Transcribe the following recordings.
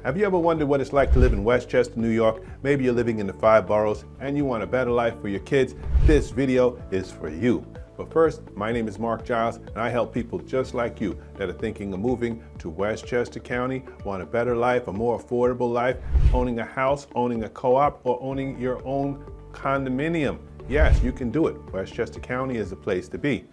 Have you ever wondered what it's like to live in Westchester, New York? Maybe you're living in the 5 boroughs and you want a better life for your kids. This video is for you. But first, my name is Marc Giles, and I help people just like you that are thinking of moving to Westchester County, want a better life, a more affordable life, owning a house, owning a co-op, or owning your own condominium. Yes, you can do it. Westchester County is the place to be.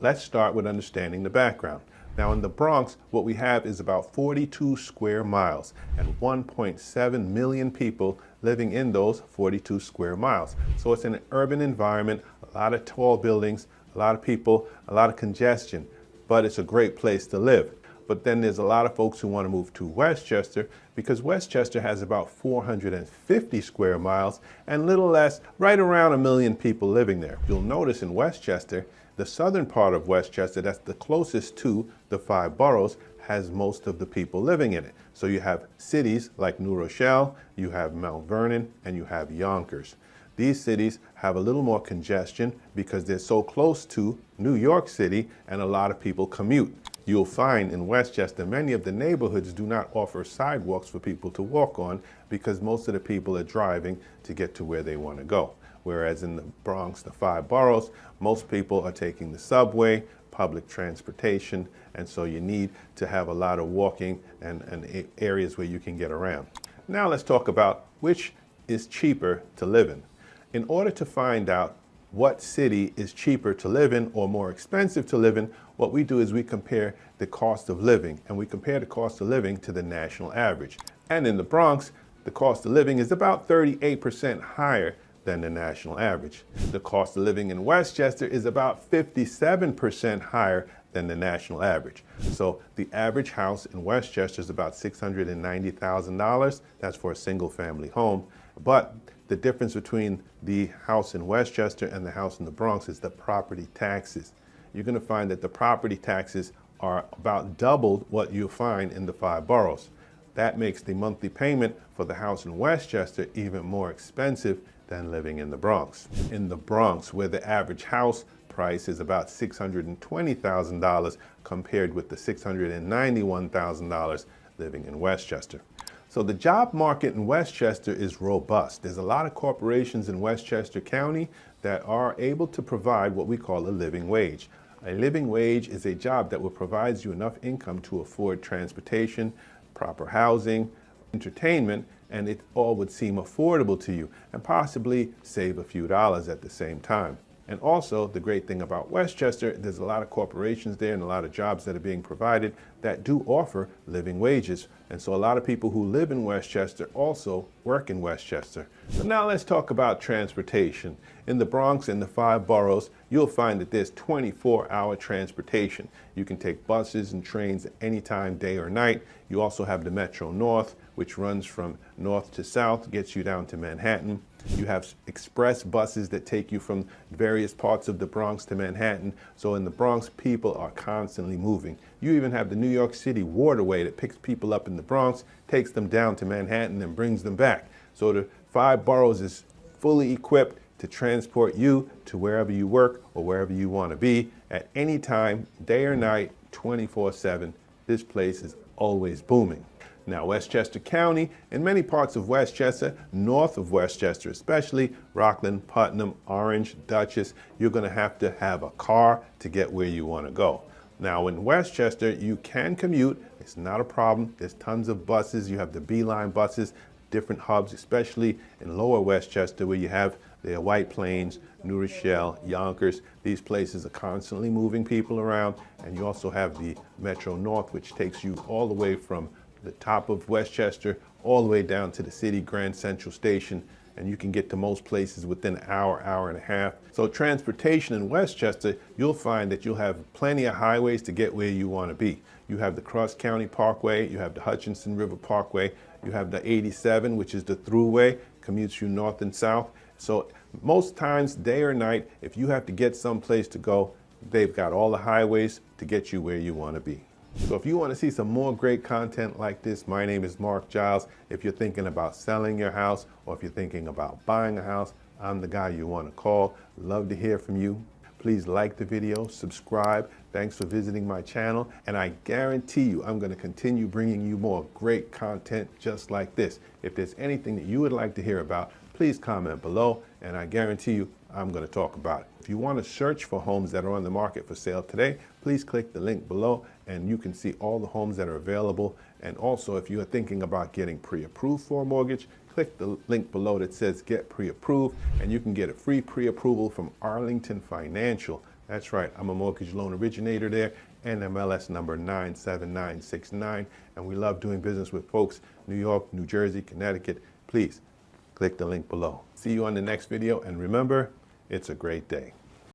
Let's start with understanding the background. Now in the Bronx, what we have is about 42 square miles and 1.7 million people living in those 42 square miles. So it's an urban environment, a lot of tall buildings, a lot of people, a lot of congestion, but it's a great place to live. But then there's a lot of folks who want to move to Westchester because Westchester has about 450 square miles and little less, right around 1 million people living there. You'll notice in Westchester, the southern part of Westchester, that's the closest to the 5 boroughs, has most of the people living in it. So you have cities like New Rochelle, you have Mount Vernon, and you have Yonkers. These cities have a little more congestion because they're so close to New York City and a lot of people commute. You'll find in Westchester, many of the neighborhoods do not offer sidewalks for people to walk on because most of the people are driving to get to where they want to go. Whereas in the Bronx, the 5 boroughs, most people are taking the subway, public transportation, and so you need to have a lot of walking and areas where you can get around. Now let's talk about which is cheaper to live in. In order to find out what city is cheaper to live in or more expensive to live in, what we do is we compare the cost of living, and we compare the cost of living to the national average. And in the Bronx, the cost of living is about 38% higher than the national average. The cost of living in Westchester is about 57% higher than the national average. So the average house in Westchester is about $690,000. That's for a single family home. But the difference between the house in Westchester and the house in the Bronx is the property taxes. You're going to find that the property taxes are about double what you'll find in the 5 boroughs. That makes the monthly payment for the house in Westchester even more expensive than living in the Bronx. In the Bronx, where the average house price is about $620,000 compared with the $691,000 living in Westchester. So the job market in Westchester is robust. There's a lot of corporations in Westchester County that are able to provide what we call a living wage. A living wage is a job that will provide you enough income to afford transportation, proper housing, entertainment, and it all would seem affordable to you and possibly save a few dollars at the same time. And also, the great thing about Westchester, there's a lot of corporations there and a lot of jobs that are being provided that do offer living wages. And so a lot of people who live in Westchester also work in Westchester. So now let's talk about transportation. In the Bronx and the 5 boroughs, you'll find that there's 24-hour transportation. You can take buses and trains anytime, day or night. You also have the Metro North, which runs from north to south, gets you down to Manhattan. You have express buses that take you from various parts of the Bronx to Manhattan. So in the Bronx, people are constantly moving. You even have the New York City waterway that picks people up in the Bronx, takes them down to Manhattan and brings them back. So the 5 boroughs is fully equipped to transport you to wherever you work or wherever you want to be at any time, day or night, 24/7. This place is always booming. Now, Westchester County, in many parts of Westchester, north of Westchester, especially Rockland, Putnam, Orange, Dutchess, you're going to have a car to get where you want to go. Now, in Westchester, you can commute. It's not a problem. There's tons of buses. You have the B-Line buses, different hubs, especially in lower Westchester where you have the White Plains, New Rochelle, Yonkers. These places are constantly moving people around. And you also have the Metro North, which takes you all the way from the top of Westchester all the way down to the city Grand Central Station, and you can get to most places within an hour, hour and a half. So transportation in Westchester, you'll find that you'll have plenty of highways to get where you want to be. You have the Cross County Parkway, you have the Hutchinson River Parkway, you have the 87, which is the throughway, commutes you north and south. So most times, day or night, if you have to get someplace to go, they've got all the highways to get you where you want to be. So if you want to see some more great content like this, my name is Marc Giles. If you're thinking about selling your house or if you're thinking about buying a house, I'm the guy you want to call. Love to hear from you. Please like the video, subscribe. Thanks for visiting my channel, and I guarantee you I'm going to continue bringing you more great content just like this. If there's anything that you would like to hear about, please comment below, and I guarantee you I'm going to talk about it. If you want to search for homes that are on the market for sale today, please click the link below and you can see all the homes that are available. And also, if you are thinking about getting pre-approved for a mortgage, click the link below that says get pre-approved, and you can get a free pre-approval from Arlington Financial. That's right, I'm a mortgage loan originator there, NMLS number 97969, and we love doing business with folks New York, New Jersey, Connecticut. Please click the link below. See you on the next video, and remember, it's a great day.